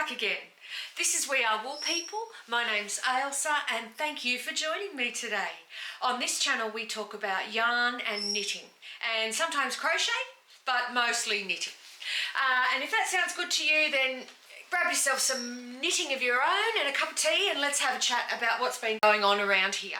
back again. This is We Are Wool People. My name's Ailsa and thank you for joining me today. On this channel we talk about yarn and knitting and sometimes crochet, but mostly knitting. And if that sounds good to you, then grab yourself some knitting of your own and a cup of tea and let's have a chat about what's been going on around here.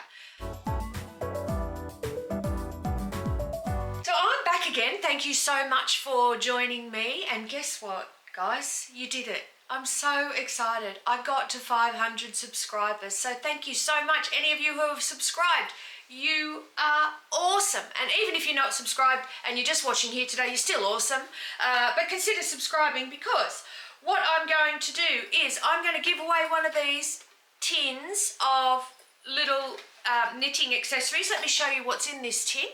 So I'm back again. Thank you so much for joining me, and guess what, guys? You did it. I'm so excited. I got to 500 subscribers, so thank you so much. Any of you who have subscribed, you are awesome. And even if you're not subscribed and you're just watching here today, you're still awesome. But consider subscribing, because what I'm going to do is I'm going to give away one of these tins of little knitting accessories. Let me show you what's in this tin.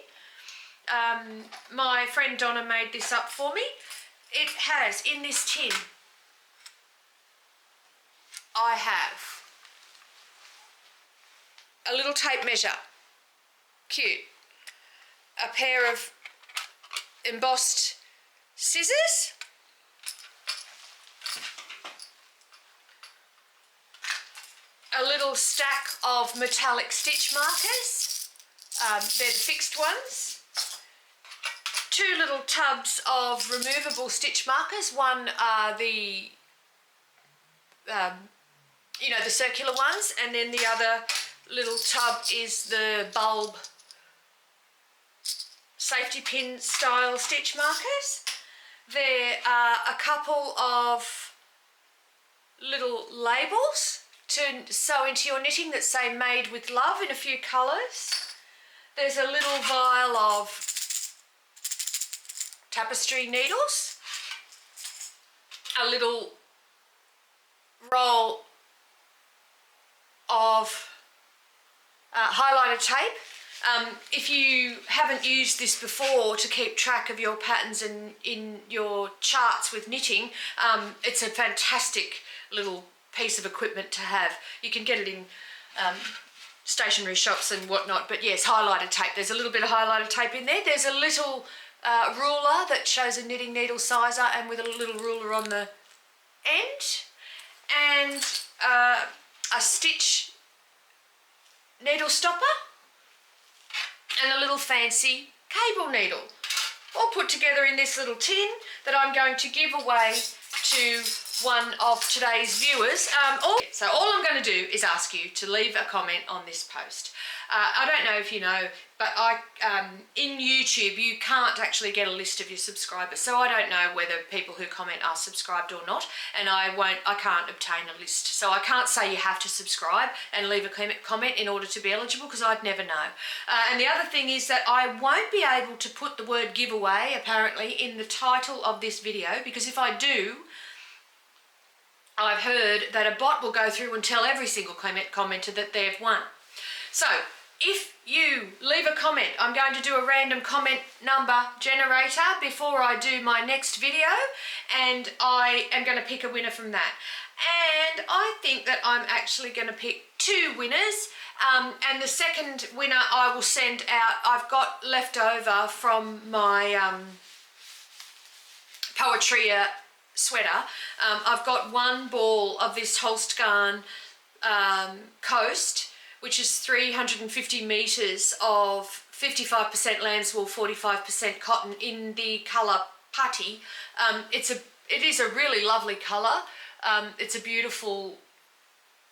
My friend Donna made this up for me. It has in this tin, I have a little tape measure, cute, a pair of embossed scissors, a little stack of metallic stitch markers, they're the fixed ones, 2 little tubs of removable stitch markers. One are the the circular ones, and then the other little tub is the bulb safety pin style stitch markers. There are a couple of little labels to sew into your knitting that say made with love in a few colours. There's a little vial of tapestry needles, a little roll of highlighter tape. If you haven't used this before to keep track of your patterns and in your charts with knitting, it's a fantastic little piece of equipment to have. You can get it in stationery shops and whatnot, but yes, highlighter tape. There's a little bit of highlighter tape in there. There's a little ruler that shows a knitting needle sizer and with a little ruler on the end, and a stitch needle stopper and a little fancy cable needle, all put together in this little tin that I'm going to give away to one of today's viewers. So all I'm going to do is ask you to leave a comment on this post. I don't know if you know, but in YouTube you can't actually get a list of your subscribers, so I don't know whether people who comment are subscribed or not, and I can't obtain a list, so I can't say you have to subscribe and leave a comment in order to be eligible, because I'd never know. And the other thing is that I won't be able to put the word giveaway apparently in the title of this video, because if I do, I've heard that a bot will go through and tell every single commenter that they've won. So if you leave a comment, I'm going to do a random comment number generator before I do my next video, and I am going to pick a winner from that. And I think that I'm actually going to pick 2 winners, and the second winner I will send out. I've got left over from my Poetria sweater. I've got 1 ball of this holst garn coast, which is 350 metres of 55% lamb's wool, 45% cotton in the colour putty. It is a really lovely colour. It's a beautiful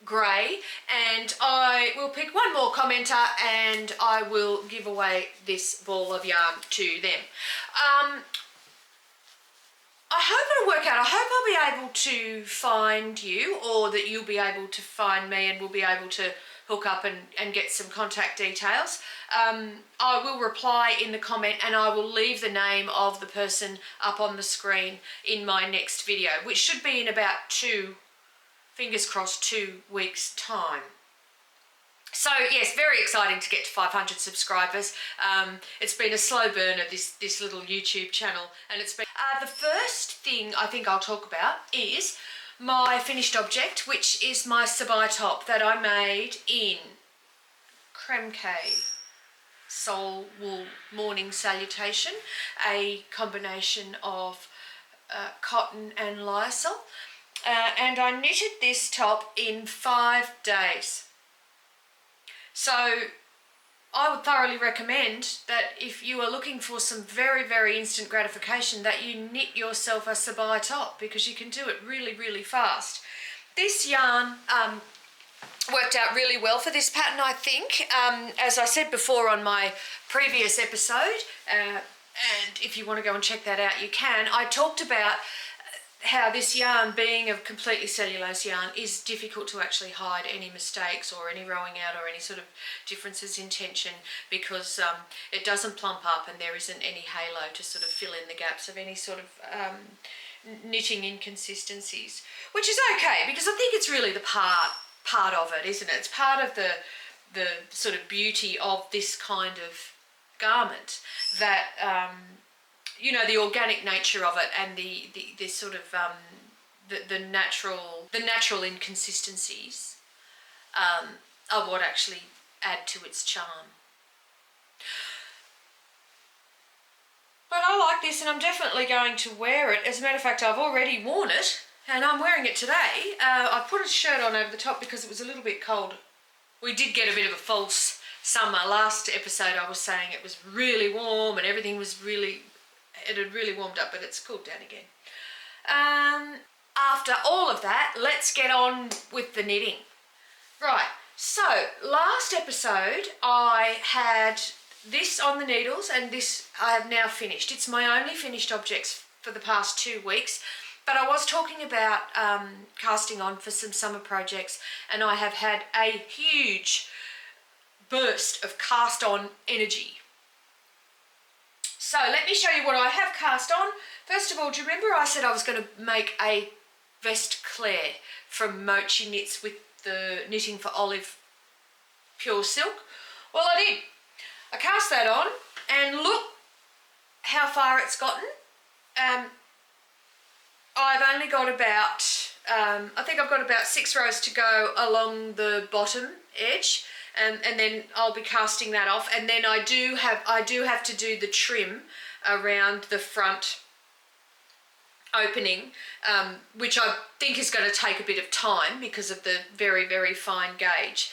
grey, and I will pick 1 more commenter and I will give away this ball of yarn to them. I hope it'll work out. I hope I'll be able to find you, or that you'll be able to find me, and we'll be able to hook up and get some contact details. I will reply in the comment, and I will leave the name of the person up on the screen in my next video, which should be in about 2, fingers crossed, 2 weeks' time. So yes, very exciting to get to 500 subscribers. It's been a slow burner, this little YouTube channel, and it's been the first thing I think I'll talk about is my finished object, which is my Sabai top that I made in Kremke Soul Wool Morning Salutation, a combination of cotton and lyocell. and I knitted this top in 5 days. So I would thoroughly recommend that if you are looking for some very, very instant gratification, that you knit yourself a Sabai top, because you can do it really, really fast. This yarn worked out really well for this pattern, I think. As I said before on my previous episode, and if you want to go and check that out, you can. I talked about how this yarn, being a completely cellulose yarn, is difficult to actually hide any mistakes or any rowing out or any sort of differences in tension, because it doesn't plump up and there isn't any halo to sort of fill in the gaps of any sort of knitting inconsistencies, which is okay, because I think it's really the part of it, isn't it? It's part of the sort of beauty of this kind of garment, that you know, the organic nature of it and the sort of the natural inconsistencies are what actually add to its charm. But I like this, and I'm definitely going to wear it. As a matter of fact, I've already worn it, and I'm wearing it today. I put a shirt on over the top because it was a little bit cold. We did get a bit of a false summer. Last episode I was saying it was really warm and everything was really, it had really warmed up, but it's cooled down again. After all of that, let's get on with the knitting. Right, so last episode I had this on the needles, and this I have now finished. It's my only finished objects for the past 2 weeks, but I was talking about casting on for some summer projects, and I have had a huge burst of cast on energy. So let me show you what I have cast on. First of all, do you remember I said I was going to make a vest Claire from Mochi Knits with the Knitting for Olive pure silk? Well, I did. I cast that on, and look how far it's gotten. I've only got about, I think I've got about 6 rows to go along the bottom edge, and then I'll be casting that off. And then I do have to do the trim around the front opening, which I think is going to take a bit of time because of the very, very fine gauge.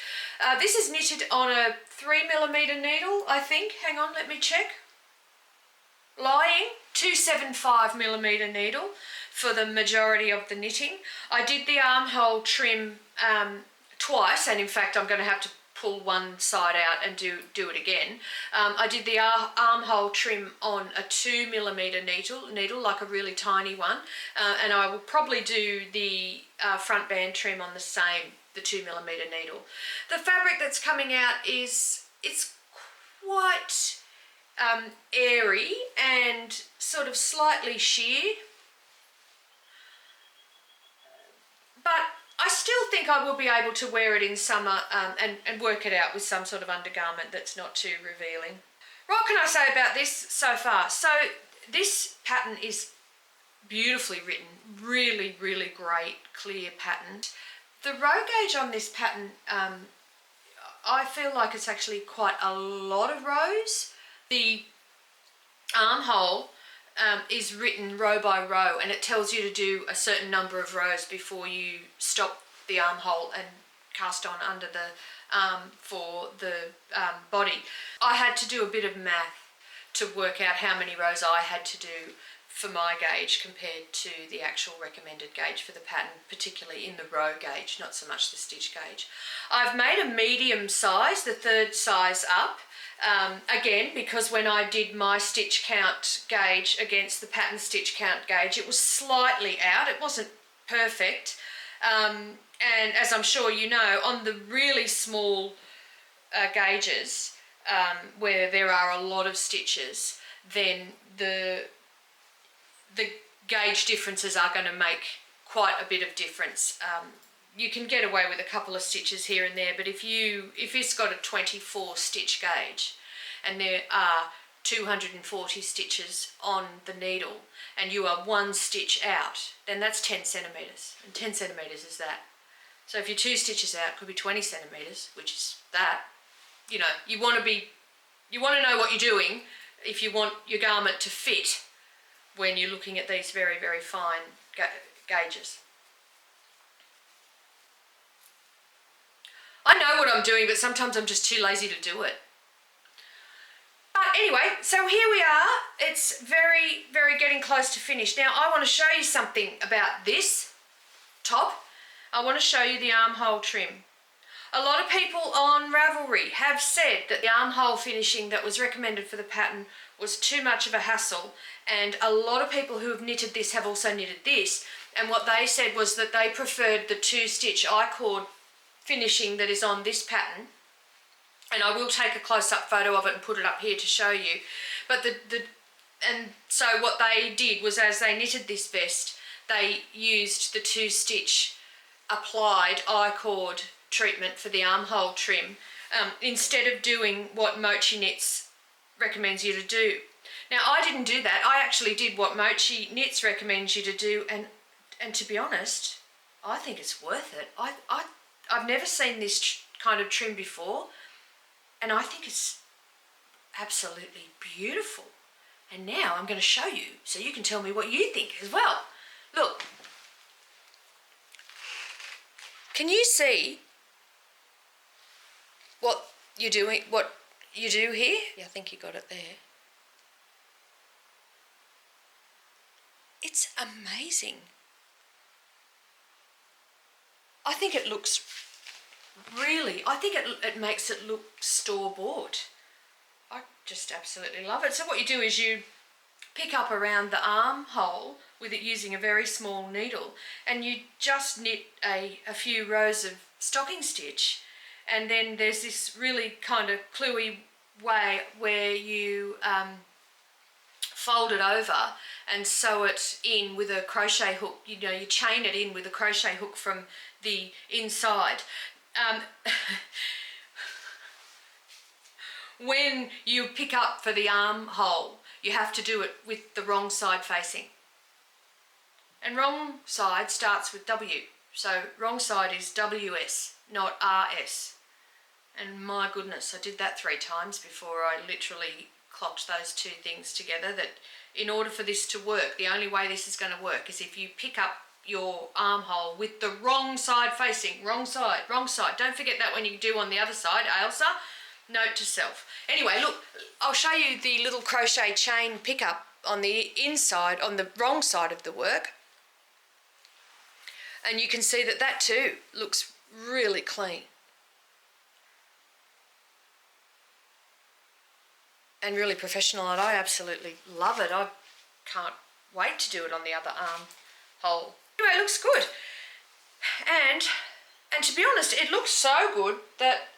This is knitted on a 3mm needle, I think. Hang on, let me check. Lying, 275mm needle for the majority of the knitting. I did the armhole trim twice, and in fact I'm going to have to pull one side out and do it again. I did the armhole trim on a 2mm needle, like a really tiny one, and I will probably do the front band trim on the 2mm needle. The fabric that's coming out it's quite airy and sort of slightly sheer, but I still think I will be able to wear it in summer and work it out with some sort of undergarment that's not too revealing. What can I say about this so far? So this pattern is beautifully written, really, really great, clear pattern. The row gauge on this pattern, I feel like it's actually quite a lot of rows. The armhole is written row by row, and it tells you to do a certain number of rows before you stop the armhole and cast on under the arm for the body. I had to do a bit of math to work out how many rows I had to do for my gauge compared to the actual recommended gauge for the pattern, particularly in the row gauge, not so much the stitch gauge. I've made a medium size, the 3rd size up, again, because when I did my stitch count gauge against the pattern stitch count gauge, it was slightly out. It wasn't perfect. And as I'm sure you know, on the really small gauges, where there are a lot of stitches, then the gauge differences are going to make quite a bit of difference. You can get away with a couple of stitches here and there, but if it's got a 24 stitch gauge and there are 240 stitches on the needle and you are 1 stitch out, then that's 10 centimetres, and 10 centimetres is that. So if you're 2 stitches out, it could be 20 centimetres, which is that. You know, you want to know what you're doing if you want your garment to fit when you're looking at these very, very fine gauges. what I'm doing, but sometimes I'm just too lazy to do it. But anyway, so here we are. It's very, very getting close to finish. Now I want to show you something about this top. I want to show you the armhole trim. A lot of people on Ravelry have said that the armhole finishing that was recommended for the pattern was too much of a hassle, and a lot of people who have knitted this have also knitted this, and what they said was that they preferred the 2-stitch I-cord finishing that is on this pattern, and I will take a close-up photo of it and put it up here to show you. But so what they did was, as they knitted this vest, they used the 2-stitch applied I-cord treatment for the armhole trim, instead of doing what Mochi Knits recommends you to do. Now I didn't do that. I actually did what Mochi Knits recommends you to do, and to be honest, I think it's worth it. I've never seen this kind of trim before, and I think it's absolutely beautiful. And now I'm going to show you so you can tell me what you think as well. Look, can you see what you do here? Yeah, I think you got it there. It's amazing. I think it looks I think it makes it look store-bought. I just absolutely love it. So what you do is you pick up around the armhole with it using a very small needle, and you just knit a few rows of stocking stitch, and then there's this really kind of cluey way where you fold it over and sew it in with a crochet hook. You know, you chain it in with a crochet hook from the inside. When you pick up for the armhole, you have to do it with the wrong side facing. And wrong side starts with W. So wrong side is WS, not RS. And my goodness, I did that 3 times before I literally clocked those 2 things together, that in order for this to work, the only way this is going to work is if you pick up your armhole with the wrong side facing. Wrong side, wrong side. Don't forget that when you do on the other side, Ailsa. Note to self. Anyway, look, I'll show you the little crochet chain pickup on the inside, on the wrong side of the work. And you can see that that too looks really clean. And really professional, and I absolutely love it. I can't wait to do it on the other armhole. Anyway, it looks good. And to be honest, it looks so good that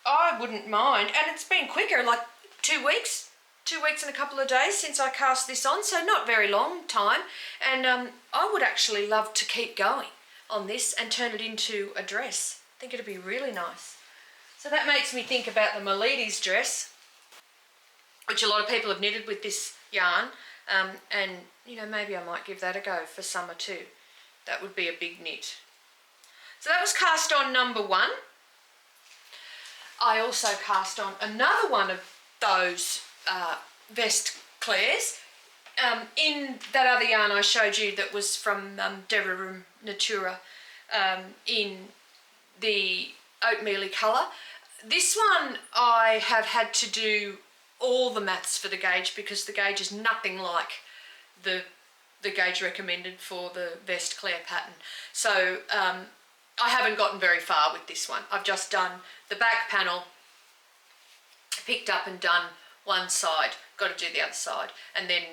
I wouldn't mind. And it's been quicker, like 2 weeks. 2 weeks and a couple of days since I cast this on, so not very long time. And I would actually love to keep going on this and turn it into a dress. I think it'd be really nice. So that makes me think about the Miletus dress, which a lot of people have knitted with this yarn, and you know, maybe I might give that a go for summer too. That would be a big knit. So that was cast on number 1. I also cast on another one of those vest clairs in that other yarn I showed you that was from Deverum Natura, in the oatmeal-y colour. This one I have had to do all the maths for the gauge, because the gauge is nothing like the gauge recommended for the vest Claire pattern. So I haven't gotten very far with this one. I've just done the back panel, picked up and done one side, got to do the other side, and then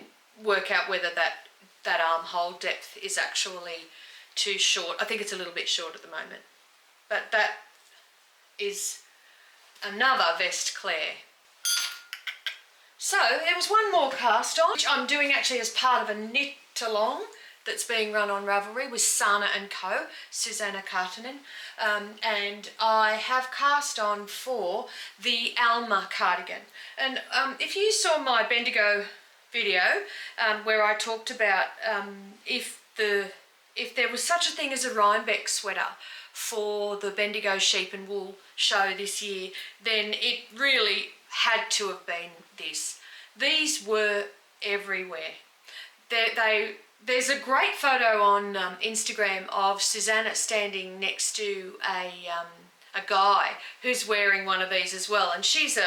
work out whether that armhole depth is actually too short. I think it's a little bit short at the moment. But that is another vest Claire. So there was one more cast on, which I'm doing actually as part of a knit along that's being run on Ravelry with Sana & Co, Susanna Cartinen, and I have cast on for the Alma Cardigan. And if you saw my Bendigo video where I talked about if there was such a thing as a Rhinebeck sweater for the Bendigo Sheep and Wool show this year, then it really had to have been this. These were everywhere. There's a great photo on Instagram of Susanna standing next to a guy who's wearing one of these as well, and she's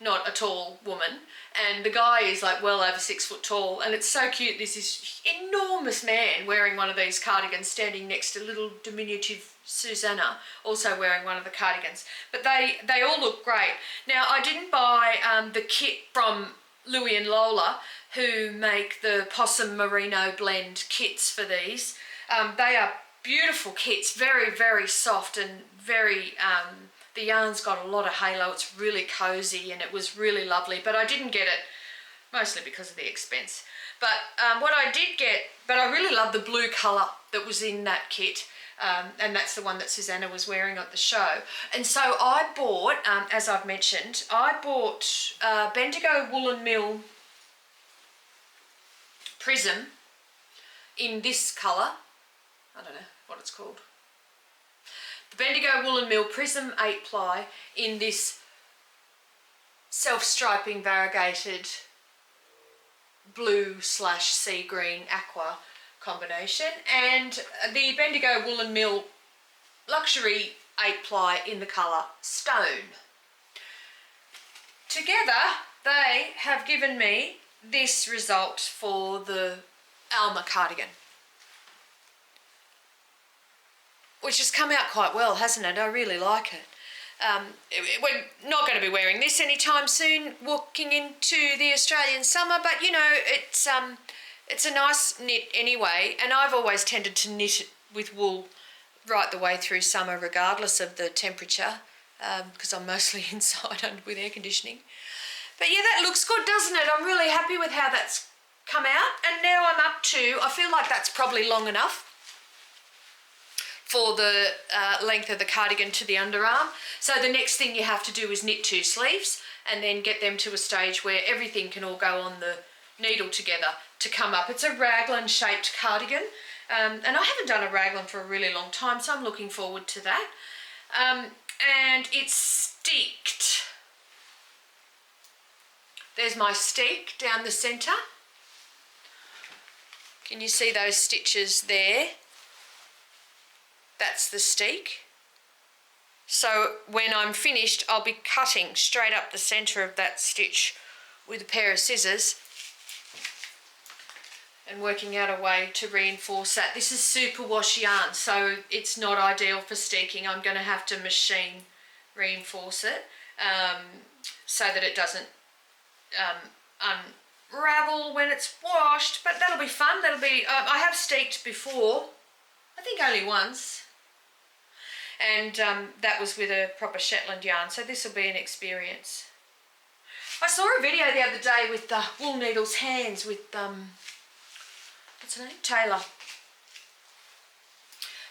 not a tall woman, and the guy is like well over 6 foot tall, and it's so cute. There's this enormous man wearing one of these cardigans standing next to little diminutive Susanna also wearing one of the cardigans, but they all look great. Now I didn't buy the kit from Louie and Lola, who make the possum merino blend kits for these. They are beautiful kits, very, very soft and very, the yarn's got a lot of halo. It's really cozy and it was really lovely, but I didn't get it mostly because of the expense. But what I did get, but I really love the blue colour that was in that kit. And that's the one that Susanna was wearing at the show. And so I bought, as I've mentioned, I bought Bendigo Woollen Mill Prism in this colour. I don't know what it's called. The Bendigo Woollen Mill Prism 8 ply in this self-striping variegated blue/sea green aqua combination, and the Bendigo Woollen Mill Luxury 8 ply in the colour Stone. Together they have given me this result for the Alma cardigan, which has come out quite well, hasn't it? I really like it. We're not going to be wearing this anytime soon, walking into the Australian summer, but you know, it's a nice knit anyway, and I've always tended to knit it with wool right the way through summer regardless of the temperature, because I'm mostly inside with air conditioning. But yeah, that looks good, doesn't it? I'm really happy with how that's come out, and now I'm up to, I feel like that's probably long enough for the length of the cardigan to the underarm. So the next thing you have to do is knit 2 sleeves and then get them to a stage where everything can all go on the needle together to come up. It's a raglan shaped cardigan, and I haven't done a raglan for a really long time, so I'm looking forward to that. And it's sticked. There's my stick down the centre. Can you see those stitches there? That's the steek. So when I'm finished, I'll be cutting straight up the centre of that stitch with a pair of scissors and working out a way to reinforce that. This is superwash yarn, so it's not ideal for steeking. I'm going to have to machine reinforce it so that it doesn't unravel when it's washed, but that'll be fun. That'll be, I have steeked before, I think only once. And that was with a proper Shetland yarn, so this will be an experience. I saw a video the other day with the Wool Needles Hands with, what's her name? Taylor.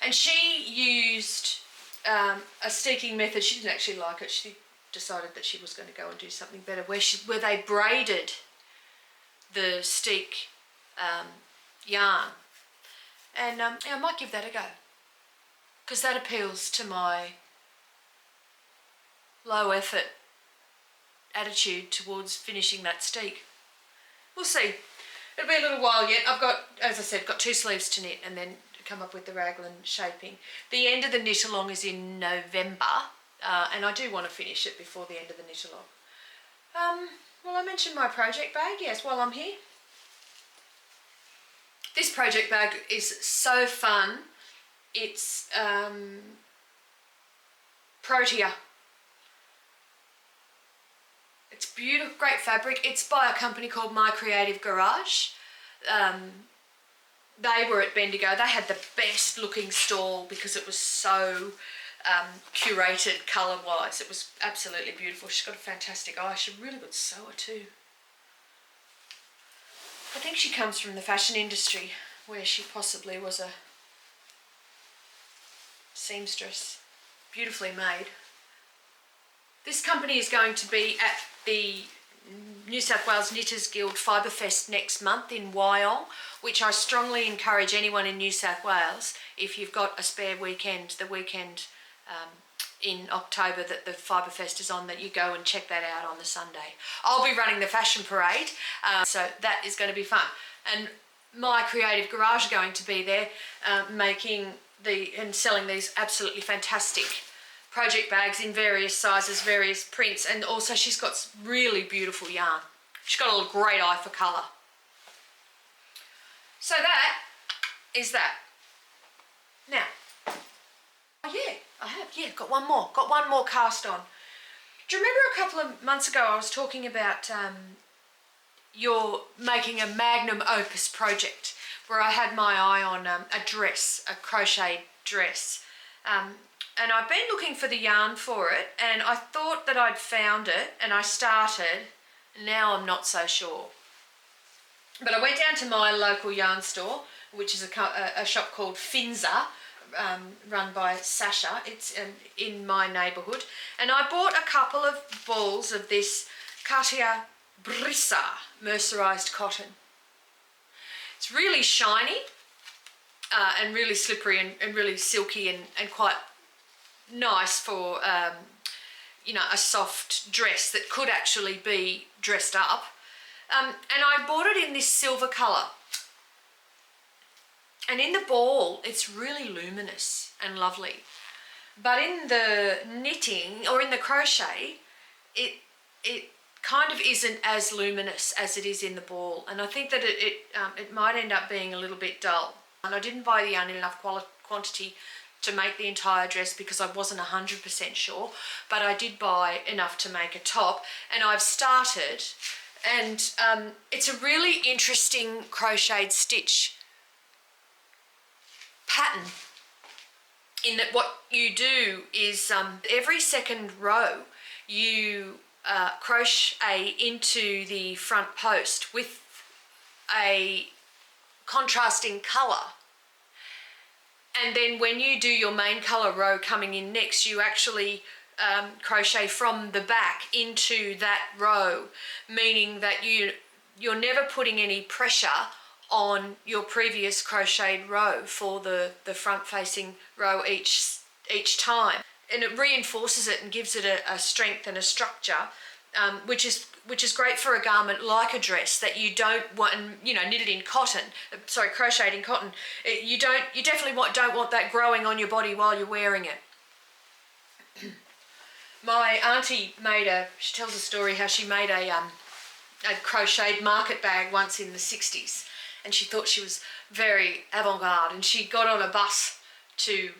And she used a steeking method. She didn't actually like it. She decided that she was going to go and do something better, where they braided the steek yarn. And yeah, I might give that a go, because that appeals to my low effort attitude towards finishing that steek. We'll see. It'll be a little while yet. I've got, as I said, got 2 sleeves to knit and then come up with the raglan shaping. The end of the knit along is in November, and I do want to finish it before the end of the knit along. Well, I mentioned my project bag, yes, while I'm here. This project bag is so fun. It's Protea. It's beautiful, great fabric. It's by a company called My Creative Garage. They were at Bendigo. They had the best looking stall because it was so curated colour-wise. It was absolutely beautiful. She's got a fantastic eye. She's a really good sewer too. I think she comes from the fashion industry, where she possibly was a seamstress. Beautifully made. This company is going to be at the New South Wales Knitters Guild Fibrefest next month in Wyong, which I strongly encourage anyone in New South Wales, if you've got a spare weekend, the weekend in October that the Fibrefest is on, that you go and check that out on the Sunday. I'll be running the fashion parade, so that is going to be fun. And My Creative Garage are going to be there making and selling these absolutely fantastic project bags in various sizes, various prints, and also she's got really beautiful yarn. She's got a great eye for colour. So that is that. Now, oh yeah, I have, yeah, got one more cast on. Do you remember a couple of months ago I was talking about you're making a magnum opus project where I had my eye on a dress, a crochet dress. And I've been looking for the yarn for it, and I thought that I'd found it, and I started. Now I'm not so sure. But I went down to my local yarn store, which is a shop called Finzah, run by Sasha. It's in my neighbourhood. And I bought a couple of balls of this Katia Brisa mercerised cotton. It's really shiny and really slippery and really silky and quite nice for you know, a soft dress that could actually be dressed up. And I bought it in this silver colour. And in the ball, it's really luminous and lovely. But in the knitting or in the crochet, it kind of isn't as luminous as it is in the ball. And I think that it might end up being a little bit dull. And I didn't buy the yarn in enough quantity to make the entire dress because I wasn't 100% sure, but I did buy enough to make a top, and I've started, and it's a really interesting crocheted stitch pattern in that what you do is every second row you crochet into the front post with a contrasting colour. And then when you do your main colour row coming in next, you actually crochet from the back into that row, meaning that you're never putting any pressure on your previous crocheted row for the front facing row each time. And it reinforces it and gives it a strength and a structure, which is great for a garment like a dress that you don't want, you know, knitted in cotton, crocheted in cotton. You definitely don't want that growing on your body while you're wearing it. My auntie she tells a story how she made a crocheted market bag once in the 60s, and she thought she was very avant-garde, and she got on a bus to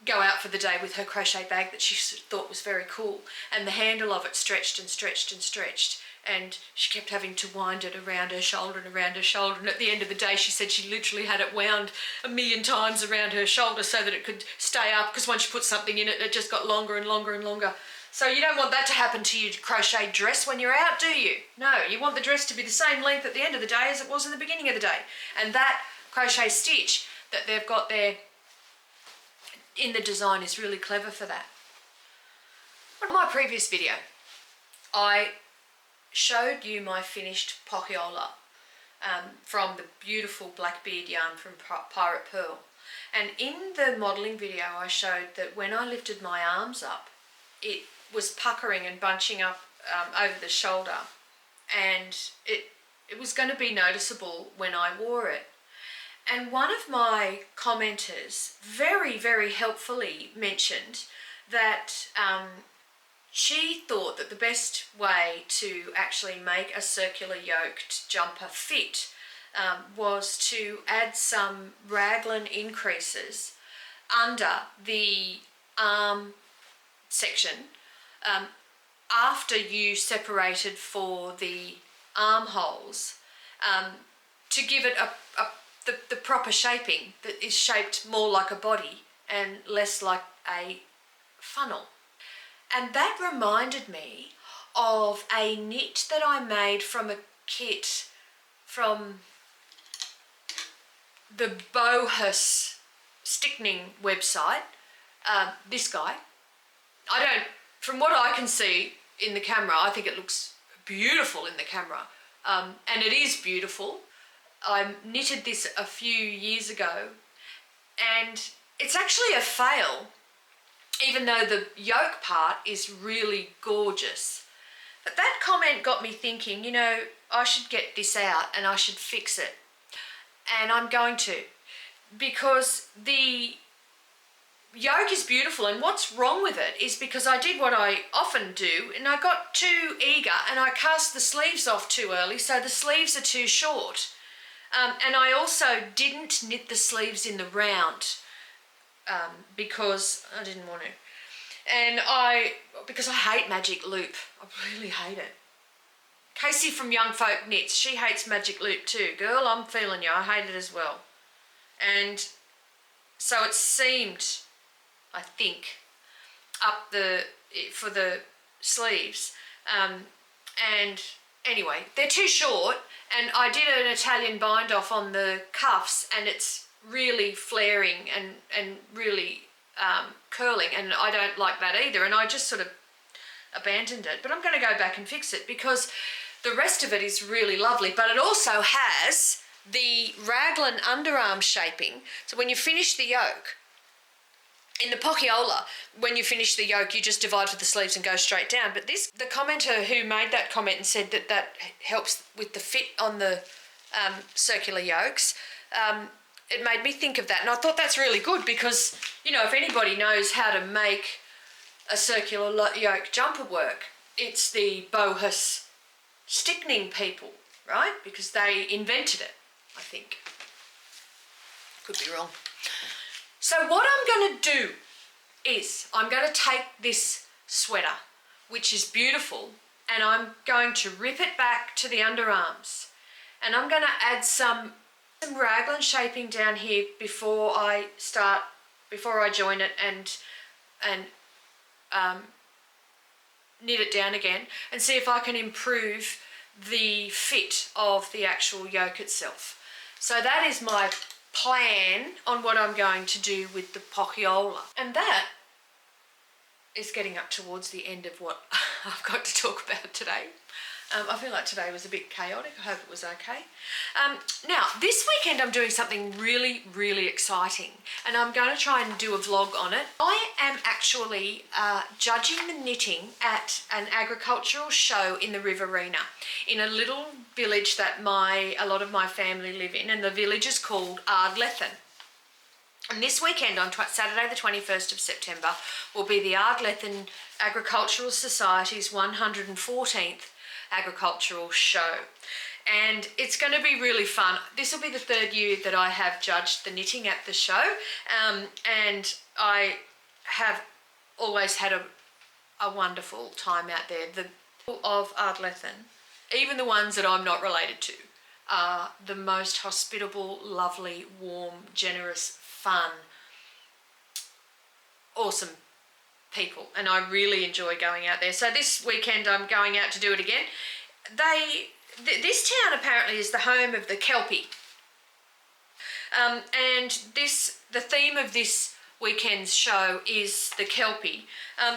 go out for the day with her crochet bag that she thought was very cool, and the handle of it stretched and stretched and stretched, and she kept having to wind it around her shoulder and around her shoulder, and at the end of the day she said she literally had it wound 1,000,000 times around her shoulder so that it could stay up, because once you put something in it, it just got longer and longer and longer. So you don't want that to happen to your crocheted dress when you're out, do you? No, you want the dress to be the same length at the end of the day as it was in the beginning of the day. And that crochet stitch that they've got there in the design is really clever for that. In my previous video, I showed you my finished Pojhola from the beautiful Blackbeard yarn from Pirate Purl. And in the modelling video, I showed that when I lifted my arms up, it was puckering and bunching up over the shoulder, and it was going to be noticeable when I wore it. And one of my commenters very, very helpfully mentioned that she thought that the best way to actually make a circular yoked jumper fit was to add some raglan increases under the arm section after you separated for the armholes, to give it the proper shaping that is shaped more like a body and less like a funnel. And that reminded me of a knit that I made from a kit from the Bohus Stickning website. This guy, from what I can see in the camera, I think it looks beautiful in the camera, and it is beautiful. I knitted this a few years ago, and it's actually a fail, even though the yoke part is really gorgeous. But that comment got me thinking, you know, I should get this out and I should fix it. And I'm going to, because the yoke is beautiful, and what's wrong with it is because I did what I often do, and I got too eager and I cast the sleeves off too early, so the sleeves are too short. And I also didn't knit the sleeves in the round because I didn't want to. And because I hate magic loop. I really hate it. Casey from Young Folk Knits, she hates magic loop too. Girl, I'm feeling you. I hate it as well. And so it seamed, I think, for the sleeves. And anyway, they're too short, and I did an Italian bind off on the cuffs, and it's really flaring and really curling, and I don't like that either, and I just sort of abandoned it. But I'm going to go back and fix it because the rest of it is really lovely, but it also has the raglan underarm shaping. So when you finish the yoke, in the Pojhola, when you finish the yoke, you just divide for the sleeves and go straight down. But this, the commenter who made that comment and said that that helps with the fit on the circular yokes, it made me think of that. And I thought that's really good because, you know, if anybody knows how to make a circular yoke jumper work, it's the Bohus Stickning people, right? Because they invented it, I think. Could be wrong. So what I'm going to do is I'm going to take this sweater, which is beautiful, and I'm going to rip it back to the underarms, and I'm going to add some raglan shaping down here before I join it and knit it down again, and see if I can improve the fit of the actual yoke itself. So that is my plan on what I'm going to do with the Pojhola. And that is getting up towards the end of what I've got to talk about today. I feel like today was a bit chaotic. I hope it was okay. Now, this weekend I'm doing something really, really exciting, and I'm going to try and do a vlog on it. I am actually judging the knitting at an agricultural show in the Riverina, in a little village that a lot of my family live in, and the village is called Ardlethan. And this weekend, on Saturday the 21st of September, will be the Ardlethan Agricultural Society's 114th agricultural show, and it's going to be really fun. This will be the third year that I have judged the knitting at the show, and I have always had a wonderful time out there. The people of Ardlethan, even the ones that I'm not related to, are the most hospitable, lovely, warm, generous, fun, awesome people, and I really enjoy going out there. So this weekend I'm going out to do it again. This town apparently is the home of the Kelpie, and the theme of this weekend's show is the Kelpie.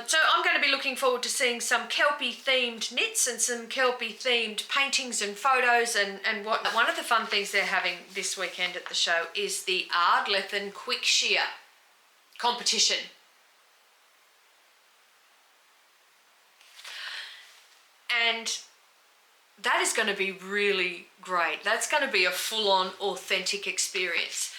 So I'm going to be looking forward to seeing some Kelpie themed knits and some Kelpie themed paintings and photos and what. One of the fun things they're having this weekend at the show is the Ardlethan Quick Shear competition. And that is going to be really great. That's going to be a full-on authentic experience.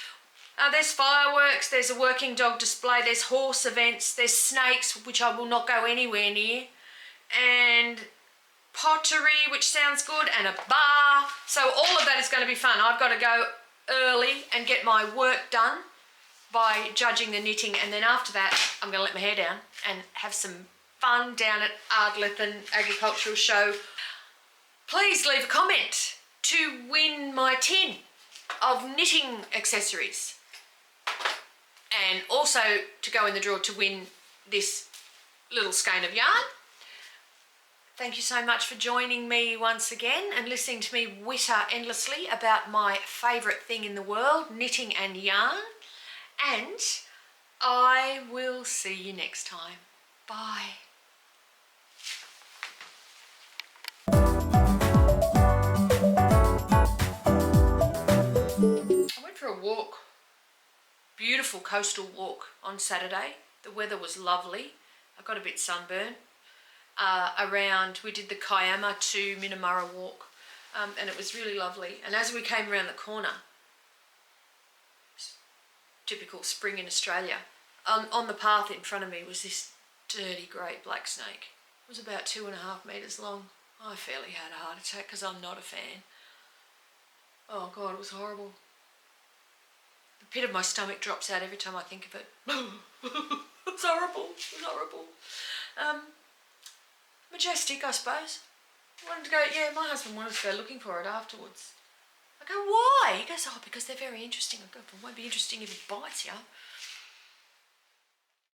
There's fireworks, there's a working dog display, there's horse events, there's snakes, which I will not go anywhere near, and pottery, which sounds good, and a bar. So all of that is going to be fun. I've got to go early and get my work done by judging the knitting, and then after that I'm going to let my hair down and have some fun down at Ardlethan Agricultural Show. Please leave a comment to win my tin of knitting accessories, and also to go in the draw to win this little skein of yarn. Thank you so much for joining me once again and listening to me witter endlessly about my favourite thing in the world, knitting and yarn, and I will see you next time. Bye. I went for a walk, beautiful coastal walk on Saturday. The weather was lovely. I got a bit sunburned. We did the Kiama to Minamurra walk, and it was really lovely. And as we came around the corner, typical spring in Australia, on the path in front of me was this dirty great black snake. It was about 2.5 metres long. I fairly had a heart attack because I'm not a fan. Oh God, it was horrible. The pit of my stomach drops out every time I think of it. It's horrible. It was horrible. Majestic, I suppose. I wanted to go, yeah, my husband wanted to go looking for it afterwards. I go, why? He goes, oh, because they're very interesting. I go, it won't be interesting if it bites you.